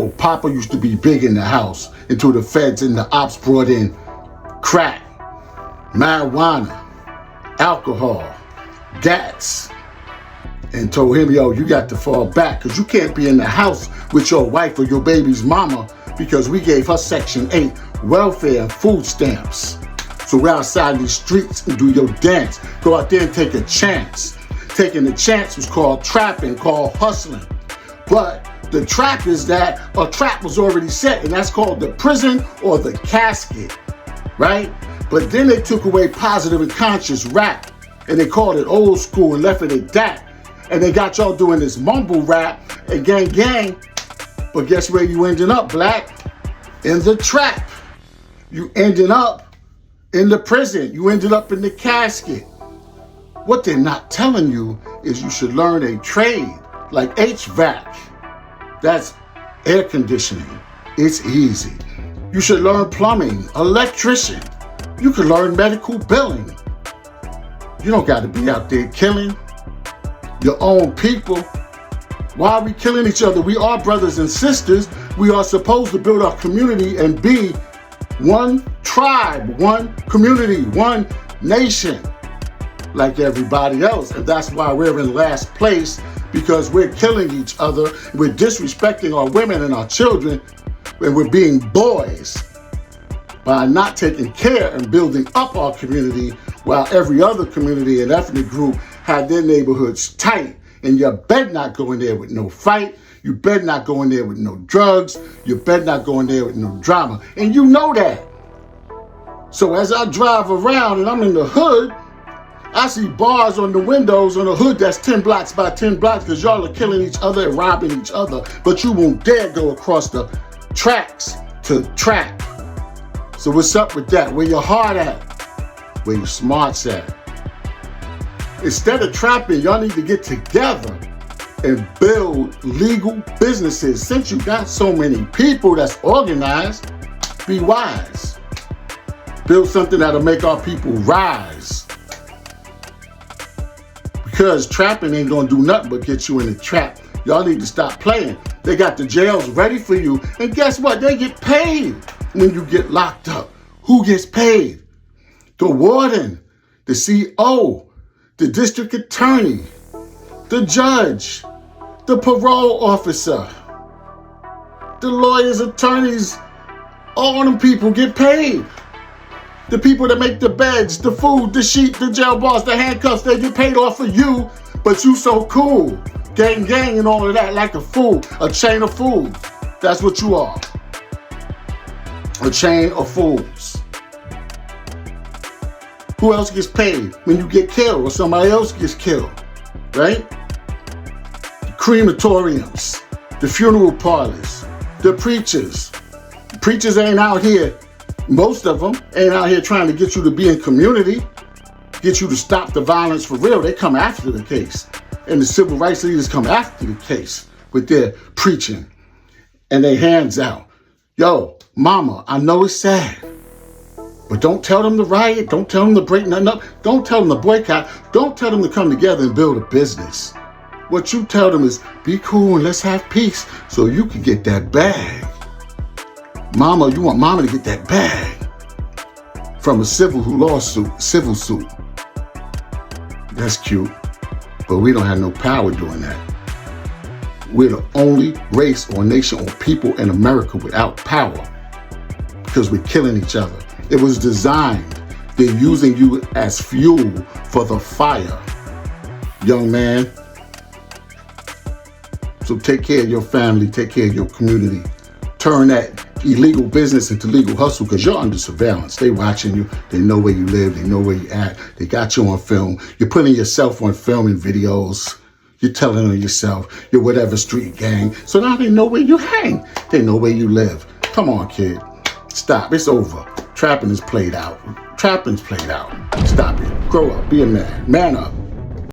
Oh, Papa used to be big in the house until the feds and the ops brought in crack, marijuana, alcohol, gas, and told him, yo, you got to fall back because you can't be in the house with your wife or your baby's mama because we gave her Section 8 welfare and food stamps. So we're outside these streets and do your dance. Go out there and take a chance. Taking a chance was called trapping, called hustling. But the trap is that a trap was already set, and that's called the prison or the casket, right? But then they took away positive and conscious rap, and they called it old school and left it at that. And they got y'all doing this mumble rap and gang gang. But guess where you ending up, black? In the trap. You ended up in the prison. You ended up in the casket. What they're not telling you is you should learn a trade like HVAC. That's air conditioning. It's easy. You should learn plumbing, electrician. You can learn medical billing. You don't got to be out there killing your own people. Why are we killing each other? We are brothers and sisters. We are supposed to build our community and be one tribe, one community, one nation, like everybody else. And that's why we're in last place, because we're killing each other. We're disrespecting our women and our children, and we're being boys by not taking care and building up our community, while every other community and ethnic group had their neighborhoods tight. And you better not go in there with no fight. You better not go in there with no drugs. You better not go in there with no drama. And you know that. So as I drive around and I'm in the hood, I see bars on the windows on the hood that's 10 blocks by 10 blocks because y'all are killing each other and robbing each other. But you won't dare go across the tracks to trap. So what's up with that? Where your heart at? Where your smarts at? Instead of trapping, y'all need to get together and build legal businesses. Since you got so many people that's organized, be wise. Build something that'll make our people rise. Because trapping ain't gonna do nothing but get you in a trap. Y'all need to stop playing. They got the jails ready for you. And guess what? They get paid when you get locked up. Who gets paid? The warden, the CO, the district attorney, the judge, the parole officer, the lawyers, attorneys, all them people get paid. The people that make the beds, the food, the sheet, the jail bars, the handcuffs, they get paid off of you, but you so cool. Gang gang and all of that, like a fool, a chain of fools. That's what you are. A chain of fools. Who else gets paid when you get killed or somebody else gets killed, right? The crematoriums, the funeral parlors, the preachers. The preachers ain't out here, most of them ain't out here trying to get you to be in community, get you to stop the violence for real. They come after the case. And the civil rights leaders come after the case with their preaching and their hands out. Yo, mama, I know it's sad. But don't tell them to riot. Don't tell them to break nothing up. Don't tell them to boycott. Don't tell them to come together and build a business. What you tell them is be cool and let's have peace so you can get that bag. Mama, you want mama to get that bag from a civil suit. That's cute, but we don't have no power doing that. We're the only race or nation or people in America without power because we're killing each other. It was designed. They're using you as fuel for the fire, young man. So take care of your family, take care of your community. Turn that illegal business into legal hustle because you're under surveillance. They watching you. They know where you live. They know where you at. They got you on film. You're putting yourself on film and videos. You're telling on yourself. You're whatever street gang. So now they know where you hang. They know where you live. Come on, kid. Stop. It's over. Trapping is played out. Trapping's played out. Stop it. Grow up. Be a man. Man up.